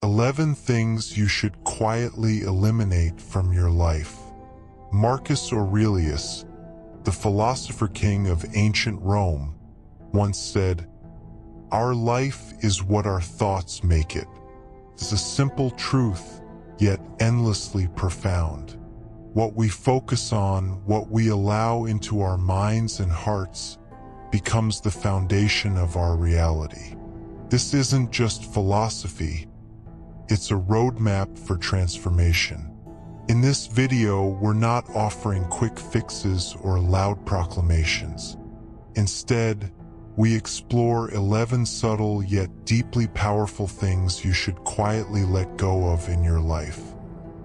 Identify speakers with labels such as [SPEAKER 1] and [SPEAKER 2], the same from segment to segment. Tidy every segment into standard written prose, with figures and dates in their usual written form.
[SPEAKER 1] 11 things you should quietly eliminate from your life. Marcus Aurelius, the philosopher king of ancient Rome, once said, "Our life is what our thoughts make it." It's a simple truth, yet endlessly profound. What we focus on, what we allow into our minds and hearts, becomes the foundation of our reality. This isn't just philosophy, it's a roadmap for transformation. In this video, we're not offering quick fixes or loud proclamations. Instead, we explore 11 subtle yet deeply powerful things you should quietly let go of in your life.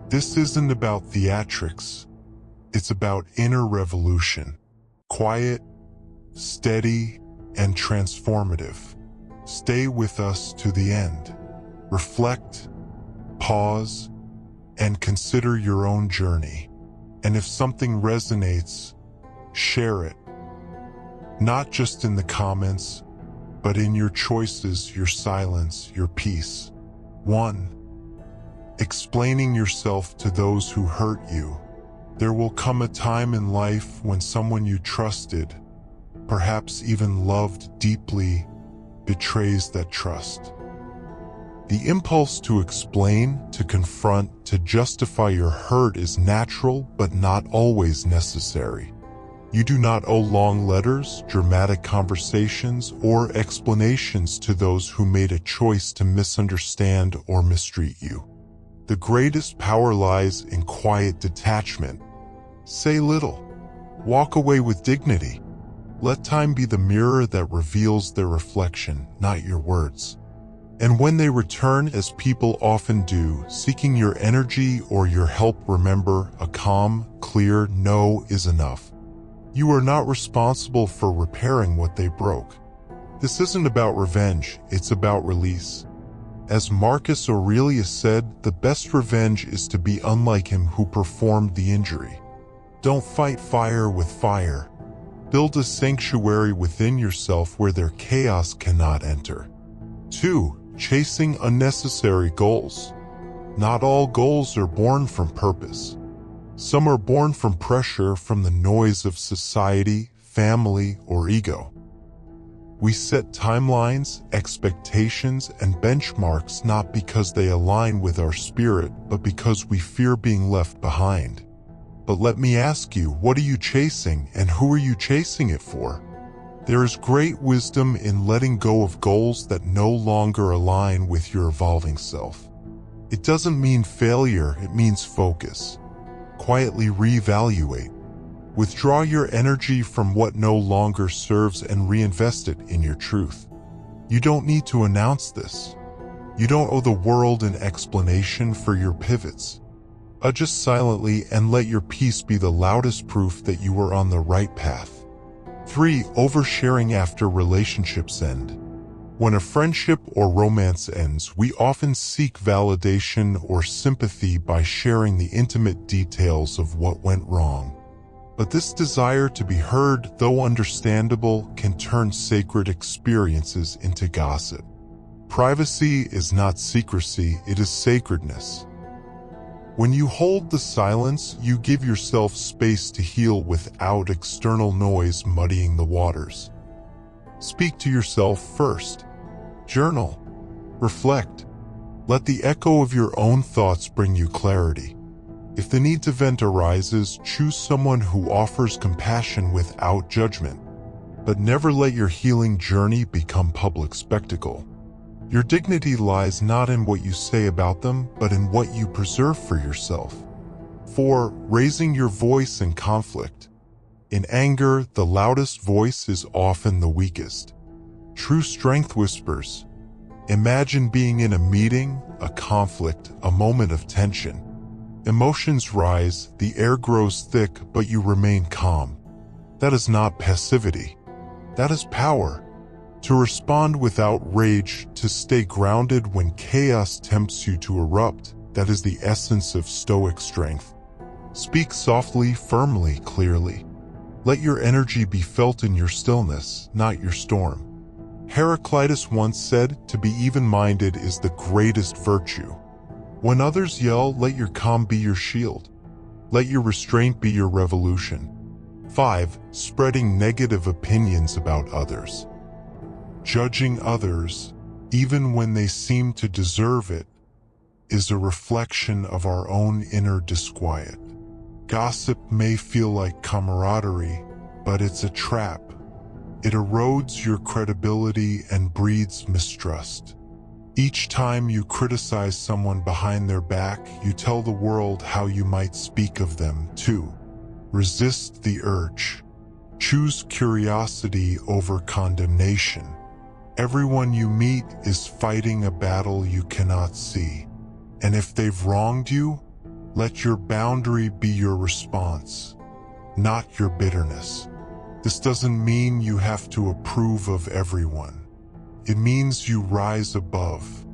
[SPEAKER 1] This isn't about theatrics, it's about inner revolution. Quiet, steady, and transformative. Stay with us to the end. Reflect, pause, and consider your own journey. And if something resonates, share it. Not just in the comments, but in your choices, your silence, your peace. 1. Explaining yourself to those who hurt you. There will come a time in life when someone you trusted, perhaps even loved deeply, betrays that trust. The impulse to explain, to confront, to justify your hurt is natural but not always necessary. You do not owe long letters, dramatic conversations, or explanations to those who made a choice to misunderstand or mistreat you. The greatest power lies in quiet detachment. Say little. Walk away with dignity. Let time be the mirror that reveals their reflection, not your words. And when they return, as people often do, seeking your energy or your help, remember, a calm, clear no is enough. You are not responsible for repairing what they broke. This isn't about revenge, it's about release. As Marcus Aurelius said, the best revenge is to be unlike him who performed the injury. Don't fight fire with fire. Build a sanctuary within yourself where their chaos cannot enter. 2. Chasing unnecessary goals. Not all goals are born from purpose. Some are born from pressure, from the noise of society, family, or ego. We set timelines, expectations, and benchmarks not because they align with our spirit, but because we fear being left behind. But let me ask you, what are you chasing, and who are you chasing it for? There is great wisdom in letting go of goals that no longer align with your evolving self. It doesn't mean failure, it means focus. Quietly reevaluate. Withdraw your energy from what no longer serves and reinvest it in your truth. You don't need to announce this. You don't owe the world an explanation for your pivots. Adjust silently and let your peace be the loudest proof that you are on the right path. 3. Oversharing after relationships end. When a friendship or romance ends, we often seek validation or sympathy by sharing the intimate details of what went wrong. But this desire to be heard, though understandable, can turn sacred experiences into gossip. Privacy is not secrecy, it is sacredness. When you hold the silence, you give yourself space to heal without external noise muddying the waters. Speak to yourself first. Journal. Reflect. Let the echo of your own thoughts bring you clarity. If the need to vent arises, choose someone who offers compassion without judgment. But never let your healing journey become public spectacle. Your dignity lies not in what you say about them, but in what you preserve for yourself. 4. Raising your voice in conflict. In anger, the loudest voice is often the weakest. True strength whispers. Imagine being in a meeting, a conflict, a moment of tension. Emotions rise, the air grows thick, but you remain calm. That is not passivity. That is power. To respond without rage, to stay grounded when chaos tempts you to erupt, that is the essence of Stoic strength. Speak softly, firmly, clearly. Let your energy be felt in your stillness, not your storm. Heraclitus once said, "To be even-minded is the greatest virtue." When others yell, let your calm be your shield. Let your restraint be your revolution. 5. Spreading negative opinions about others. Judging others, even when they seem to deserve it, is a reflection of our own inner disquiet. Gossip may feel like camaraderie, but it's a trap. It erodes your credibility and breeds mistrust. Each time you criticize someone behind their back, you tell the world how you might speak of them too. Resist the urge. Choose curiosity over condemnation. Everyone you meet is fighting a battle you cannot see. And if they've wronged you, let your boundary be your response, not your bitterness. This doesn't mean you have to approve of everyone. It means you rise above.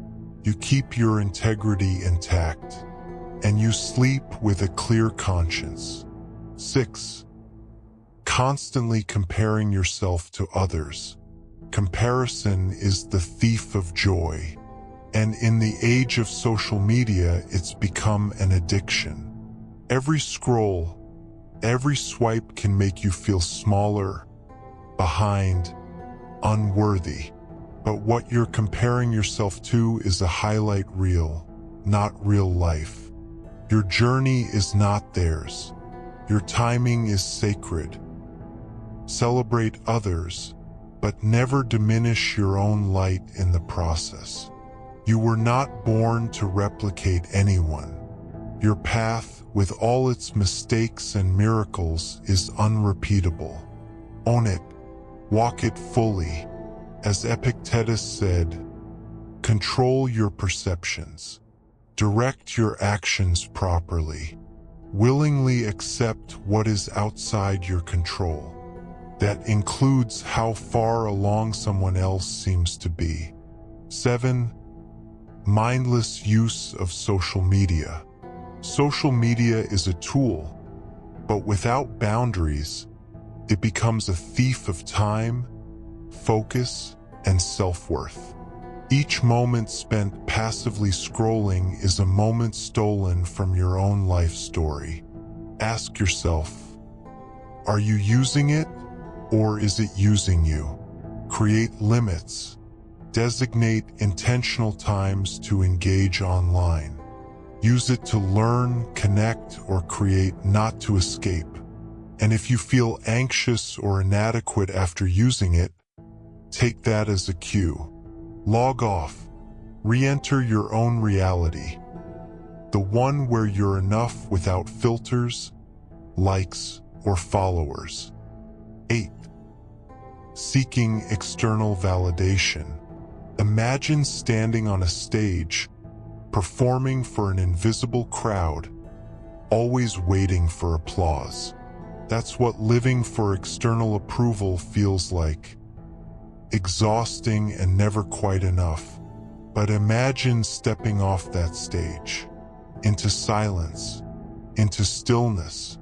[SPEAKER 1] You keep your integrity intact, and you sleep with a clear conscience. 6. Constantly comparing yourself to others. Comparison is the thief of joy, and in the age of social media, it's become an addiction. Every scroll, every swipe can make you feel smaller, behind, unworthy. But what you're comparing yourself to is a highlight reel, not real life. Your journey is not theirs. Your timing is sacred. Celebrate others, but never diminish your own light in the process. You were not born to replicate anyone. Your path, with all its mistakes and miracles, is unrepeatable. Own it. Walk it fully. As Epictetus said, control your perceptions. Direct your actions properly. Willingly accept what is outside your control. That includes how far along someone else seems to be. 7. Mindless use of social media. Social media is a tool, but without boundaries, it becomes a thief of time, focus, and self-worth. Each moment spent passively scrolling is a moment stolen from your own life story. Ask yourself, are you using it, or is it using you? Create limits. Designate intentional times to engage online. Use it to learn, connect, or create, not to escape. And if you feel anxious or inadequate after using it, take that as a cue. Log off. Re-enter your own reality. The one where you're enough without filters, likes, or followers. 8. Seeking external validation. Imagine standing on a stage, performing for an invisible crowd, always waiting for applause. That's what living for external approval feels like. Exhausting and never quite enough. But imagine stepping off that stage, into silence, into stillness,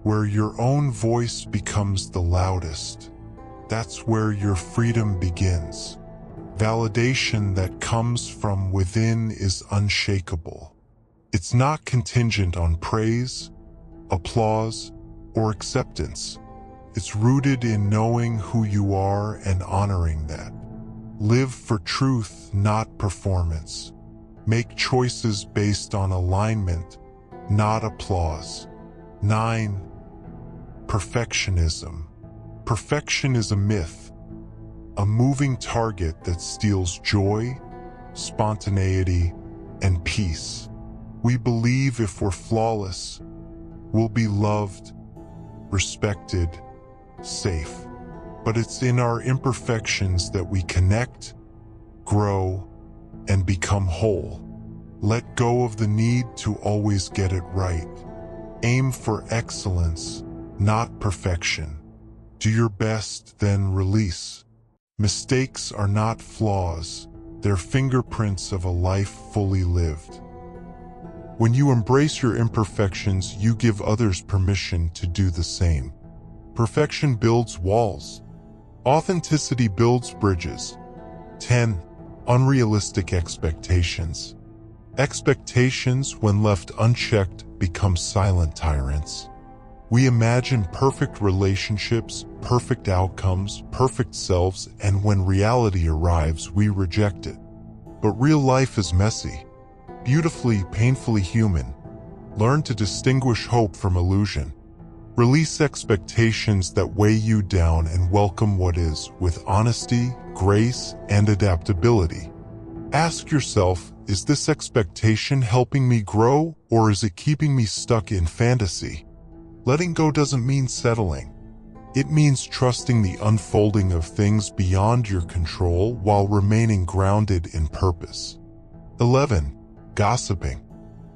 [SPEAKER 1] where your own voice becomes the loudest. That's where your freedom begins. Validation that comes from within is unshakable. It's not contingent on praise, applause, or acceptance. It's rooted in knowing who you are and honoring that. Live for truth, not performance. Make choices based on alignment, not applause. 9. Perfectionism. Perfection is a myth, a moving target that steals joy, spontaneity, and peace. We believe if we're flawless, we'll be loved, respected, safe. But it's in our imperfections that we connect, grow, and become whole. Let go of the need to always get it right. Aim for excellence, not perfection. Do your best, then release. Mistakes are not flaws. They're fingerprints of a life fully lived. When you embrace your imperfections, you give others permission to do the same. Perfection builds walls. Authenticity builds bridges. 10. Unrealistic expectations. Expectations, when left unchecked, become silent tyrants. We imagine perfect relationships, perfect outcomes, perfect selves, and when reality arrives, we reject it. But real life is messy, beautifully, painfully human. Learn to distinguish hope from illusion. Release expectations that weigh you down and welcome what is with honesty, grace, and adaptability. Ask yourself, is this expectation helping me grow, or is it keeping me stuck in fantasy? Letting go doesn't mean settling. It means trusting the unfolding of things beyond your control while remaining grounded in purpose. 11. Gossiping.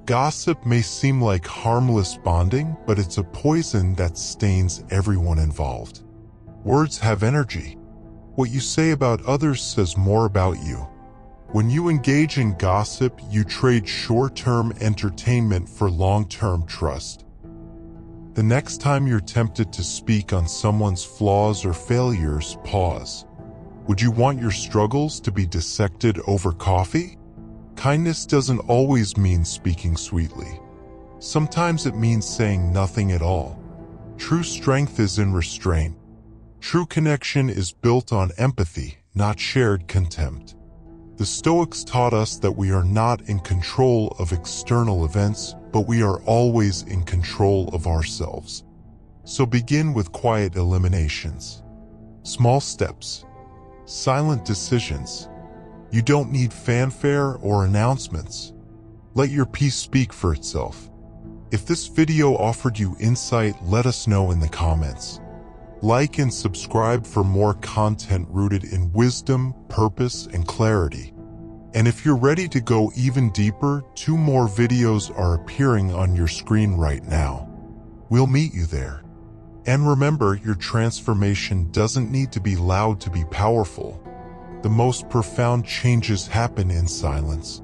[SPEAKER 1] Gossip may seem like harmless bonding, but it's a poison that stains everyone involved. Words have energy. What you say about others says more about you. When you engage in gossip, you trade short-term entertainment for long-term trust. The next time you're tempted to speak on someone's flaws or failures, pause. Would you want your struggles to be dissected over coffee? Kindness doesn't always mean speaking sweetly. Sometimes it means saying nothing at all. True strength is in restraint. True connection is built on empathy, not shared contempt. The Stoics taught us that we are not in control of external events, but we are always in control of ourselves. So begin with quiet eliminations. Small steps. Silent decisions. You don't need fanfare or announcements. Let your peace speak for itself. If this video offered you insight, let us know in the comments. Like and subscribe for more content rooted in wisdom, purpose, and clarity. And if you're ready to go even deeper, 2 more videos are appearing on your screen right now. We'll meet you there. And remember, your transformation doesn't need to be loud to be powerful. The most profound changes happen in silence.